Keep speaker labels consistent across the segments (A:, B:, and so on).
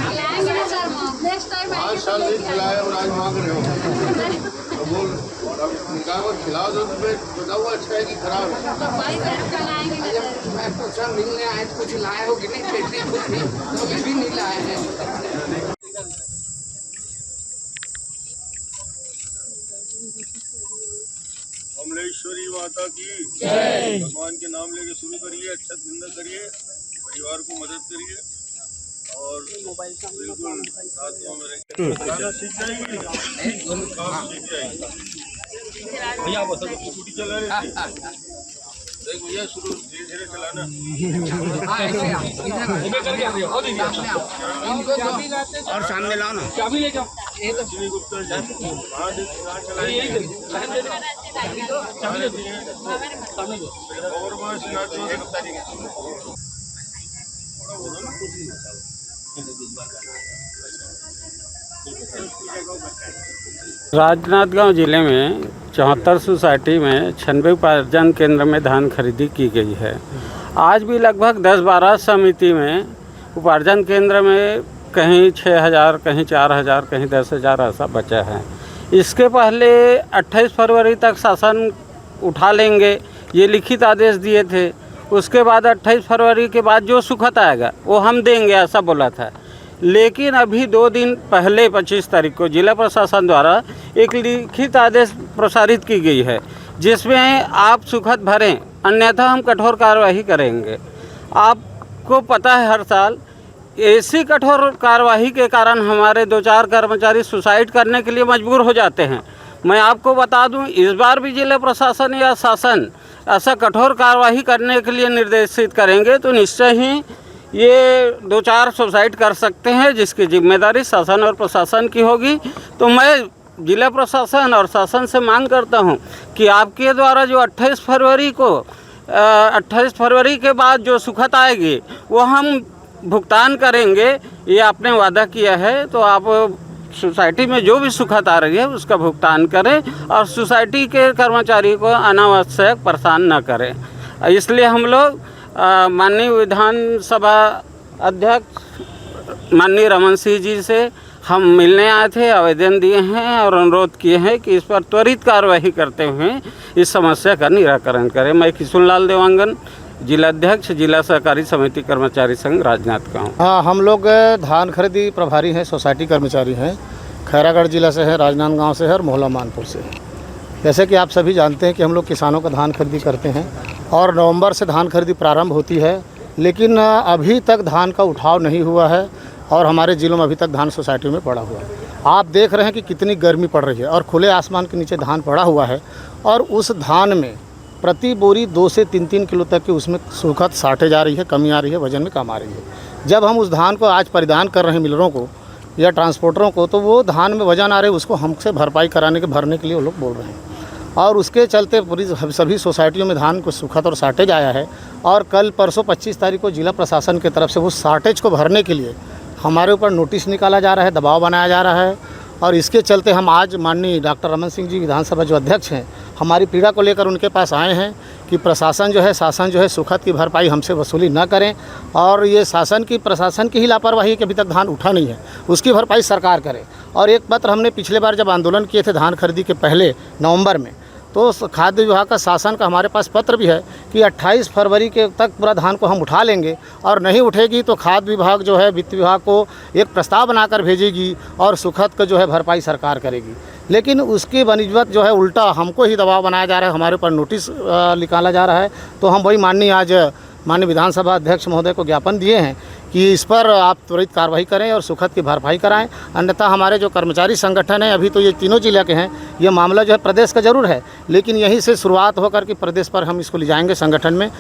A: खिलाएंगे ना sir, next time
B: 5 साल नहीं खिलाया और आज मांग रहे हो तो बोल अब निकाह को खिलाओ तो तुम्हें बताओ अच्छा है कि खराब है।
A: भाई सर खिलाएंगे ना सर।
C: मैं पूछा मिलने आए तो कुछ लाए हो कि नहीं, देखने कुछ भी तो अभी भी नहीं लाए हैं।
B: कमलेश्वरी माता की जय। भगवान के नाम लेके शुरू करिए, अच्छा धंधा करिए, परिवार को मदद करिए और बिल्कुल साथ में रहिए। चलाना सीख जाएगी, काम सीख जाएगी। भैया बस स्कूटी चला रहे थे, देख भैया शुरू धीरे धीरे चलाना।
C: और सामने लाओ ना,
D: चाबी ले जाओ।
B: लक्ष्मी गुप्ता जी कहाँ चलाएंगे और बस
E: राजनांदगांव जिले में 74 सोसाइटी में 96 उपार्जन केंद्र में धान खरीदी की गई है। आज भी लगभग 10-12 समिति में उपार्जन केंद्र में कहीं 6,000, कहीं 4,000, कहीं 10,000 ऐसा बचा है। इसके पहले 28 फरवरी तक शासन उठा लेंगे, ये लिखित आदेश दिए थे। उसके बाद 28 फरवरी के बाद जो सुखत आएगा वो हम देंगे ऐसा बोला था। लेकिन अभी 2 दिन पहले 25 तारीख को जिला प्रशासन द्वारा एक लिखित आदेश प्रसारित की गई है, जिसमें आप सुखद भरें अन्यथा हम कठोर कार्रवाई करेंगे। आपको पता है हर साल ऐसी कठोर कार्रवाई के कारण हमारे 2-4 कर्मचारी सुसाइड करने के लिए मजबूर हो जाते हैं। मैं आपको बता दूं, इस बार भी जिला प्रशासन या शासन ऐसा कठोर कार्रवाई करने के लिए निर्देशित करेंगे तो निश्चय ही ये 2-4 सुसाइड कर सकते हैं, जिसकी जिम्मेदारी शासन और प्रशासन की होगी। तो मैं जिला प्रशासन और शासन से मांग करता हूं कि आपके द्वारा जो 28 फरवरी के बाद जो सुखत आएगी वो हम भुगतान करेंगे, ये आपने वादा किया है। तो आप सोसाइटी में जो भी सुखत आ रही है उसका भुगतान करें और सोसाइटी के कर्मचारी को अनावश्यक परेशान न करें। इसलिए हम लोग माननीय विधानसभा अध्यक्ष माननीय रमन सिंह जी से हम मिलने आए थे, आवेदन दिए हैं और अनुरोध किए हैं कि इस पर त्वरित कार्रवाई करते हुए इस समस्या का निराकरण करें। मैं किशुनलाल देवांगन, जिला अध्यक्ष, जिला सहकारी समिति कर्मचारी संघ राजनांदगांव।
F: हाँ, हम लोग धान खरीदी प्रभारी हैं, सोसाइटी कर्मचारी हैं, खैरागढ़ जिला से है, राजनांदगांव से है और मोहल्ला मानपुर से है। जैसे कि आप सभी जानते हैं कि हम लोग किसानों का धान खरीदी करते हैं और नवंबर से धान खरीदी प्रारंभ होती है, लेकिन अभी तक धान का उठाव नहीं हुआ है और हमारे ज़िलों में अभी तक धान सोसाइटी में पड़ा हुआ है। आप देख रहे हैं कि कितनी गर्मी पड़ रही है और खुले आसमान के नीचे धान पड़ा हुआ है और उस धान में प्रति बोरी 2 से 3-3 किलो तक की उसमें सुखत साटे जा रही है, कमी आ रही है, वजन में कम आ रही है। जब हम उस धान को आज परिधान कर रहे हैं मिलरों को या ट्रांसपोर्टरों को, तो वो धान में वजन आ रहे हैं, उसको हमसे भरपाई भरने के लिए वो लोग बोल रहे हैं और उसके चलते पूरी सभी सोसाइटियों में धान को सुखत और साटेज आया है। और कल परसों 25 तारीख को जिला प्रशासन की तरफ से वो साटेज को भरने के लिए हमारे ऊपर नोटिस निकाला जा रहा है, दबाव बनाया जा रहा है और इसके चलते हम आज माननीय डॉक्टर रमन सिंह जी विधानसभा जो अध्यक्ष हैं, हमारी पीड़ा को लेकर उनके पास आए हैं कि प्रशासन जो है, शासन जो है सुखद की भरपाई हमसे वसूली न करें और ये प्रशासन की ही लापरवाही कि अभी तक धान उठा नहीं है, उसकी भरपाई सरकार करे। और एक पत्र हमने पिछले बार जब आंदोलन किए थे धान खरीदी के पहले नवंबर में, तो खाद्य विभाग का शासन का हमारे पास पत्र भी है कि 28 फरवरी के तक पूरा धान को हम उठा लेंगे और नहीं उठेगी तो खाद्य विभाग जो है वित्त विभाग को एक प्रस्ताव बनाकर भेजेगी और सुखद का जो है भरपाई सरकार करेगी। लेकिन उसकी बनिस्बत जो है उल्टा हमको ही दबाव बनाया जा रहा है, हमारे ऊपर नोटिस निकाला जा रहा है। तो हम वही माननीय विधानसभा अध्यक्ष महोदय को ज्ञापन दिए हैं कि इस पर आप त्वरित कार्रवाई करें और सुखद की भरपाई कराएं, अन्यथा हमारे जो कर्मचारी संगठन है, अभी तो ये तीनों जिले के हैं, ये मामला जो है प्रदेश का जरूर है, लेकिन यहीं से शुरुआत होकर के प्रदेश पर हम इसको ले जाएंगे संगठन में।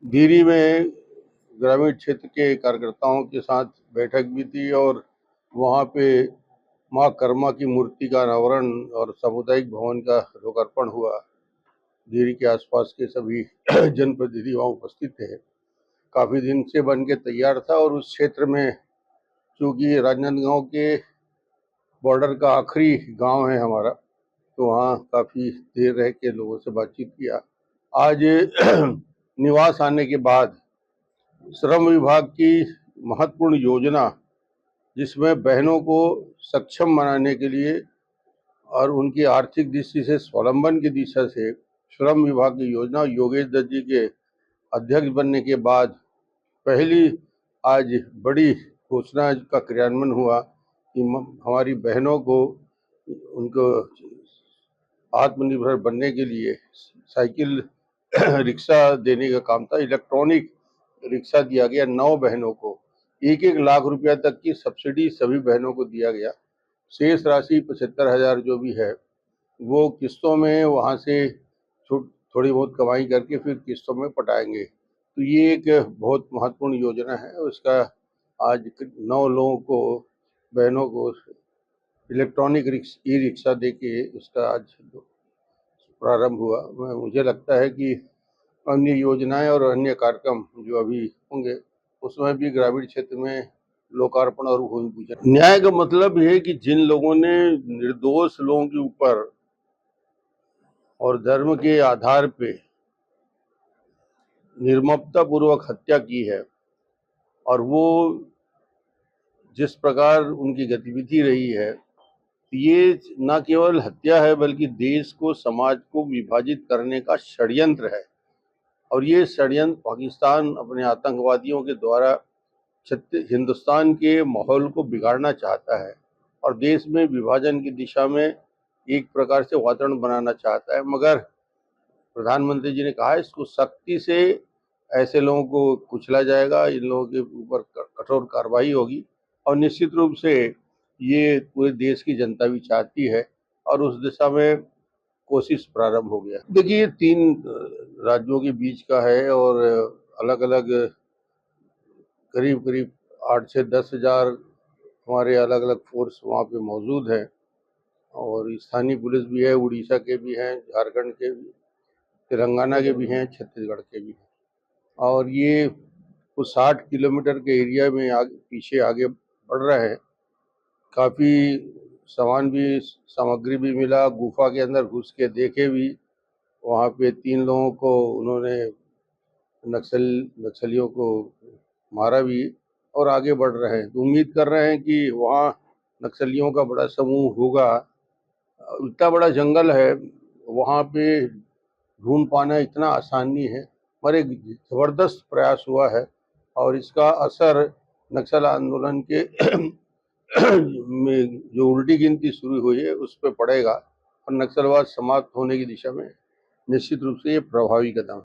B: धीरी में ग्रामीण क्षेत्र के कार्यकर्ताओं के साथ बैठक भी थी और वहाँ पे माँ कर्मा की मूर्ति का अनावरण और सामुदायिक भवन का लोकार्पण हुआ। धीरी के आसपास के सभी जनप्रतिनिधि वहाँ उपस्थित थे। काफ़ी दिन से बन के तैयार था और उस क्षेत्र में चूँकि राजनांदगांव के बॉर्डर का आखिरी गांव है हमारा, तो वहाँ काफ़ी देर रह के लोगों से बातचीत किया। आज निवास आने के बाद श्रम विभाग की महत्वपूर्ण योजना, जिसमें बहनों को सक्षम बनाने के लिए और उनकी आर्थिक दृष्टि से स्वावलंबन की दिशा से श्रम विभाग की योजना योगेश दत्त जी के अध्यक्ष बनने के बाद पहली आज बड़ी घोषणा का क्रियान्वयन हुआ कि हमारी बहनों को उनको आत्मनिर्भर बनने के लिए साइकिल रिक्शा देने का काम था। इलेक्ट्रॉनिक रिक्शा दिया गया 9 बहनों को, 1-1 लाख रुपया तक की सब्सिडी सभी बहनों को दिया गया। शेष राशि 75,000 जो भी है वो किस्तों में वहाँ से थोड़ी बहुत कमाई करके फिर किस्तों में पटाएंगे। तो ये एक बहुत महत्वपूर्ण योजना है। उसका आज 9 लोगों को, बहनों को इलेक्ट्रॉनिक ई रिक्शा दे के उसका आज प्रारंभ हुआ। मुझे लगता है कि अन्य योजनाएं और अन्य कार्यक्रम जो अभी होंगे उसमें भी ग्रामीण क्षेत्र में लोकार्पण और भूमि पूजन। न्याय का मतलब ये है कि जिन लोगों ने निर्दोष लोगों के ऊपर और धर्म के आधार पे निर्ममता पूर्वक हत्या की है और वो जिस प्रकार उनकी गतिविधि रही है, ये न केवल हत्या है बल्कि देश को, समाज को विभाजित करने का षड्यंत्र है। और ये षड्यंत्र पाकिस्तान अपने आतंकवादियों के द्वारा हिंदुस्तान के माहौल को बिगाड़ना चाहता है और देश में विभाजन की दिशा में एक प्रकार से वातावरण बनाना चाहता है। मगर प्रधानमंत्री जी ने कहा है इसको सख्ती से ऐसे लोगों को कुचला जाएगा, इन लोगों के ऊपर कठोर कार्रवाई होगी और निश्चित रूप से ये पूरे देश की जनता भी चाहती है और उस दिशा में कोशिश प्रारंभ हो गया। देखिए 3 राज्यों के बीच का है और अलग अलग करीब 8 से 10 हज़ार हमारे अलग अलग फोर्स वहाँ पे मौजूद हैं और स्थानीय पुलिस भी है, उड़ीसा के भी हैं, झारखंड के भी, तेलंगाना के भी हैं, छत्तीसगढ़ के भी हैं। और ये कुछ 60 किलोमीटर के एरिया में पीछे आगे बढ़ रहे हैं। काफ़ी सामग्री भी मिला, गुफा के अंदर घुस के देखे भी, वहाँ पे 3 लोगों को उन्होंने नक्सलियों को मारा भी और आगे बढ़ रहे हैं। तो उम्मीद कर रहे हैं कि वहाँ नक्सलियों का बड़ा समूह होगा। इतना बड़ा जंगल है, वहाँ पे ढूंढ पाना इतना आसान नहीं है, पर एक ज़बरदस्त प्रयास हुआ है और इसका असर नक्सल आंदोलन के में जो उल्टी गिनती शुरू हुई है उस पर पड़ेगा और नक्सलवाद समाप्त होने की दिशा में निश्चित रूप से ये प्रभावी कदम है।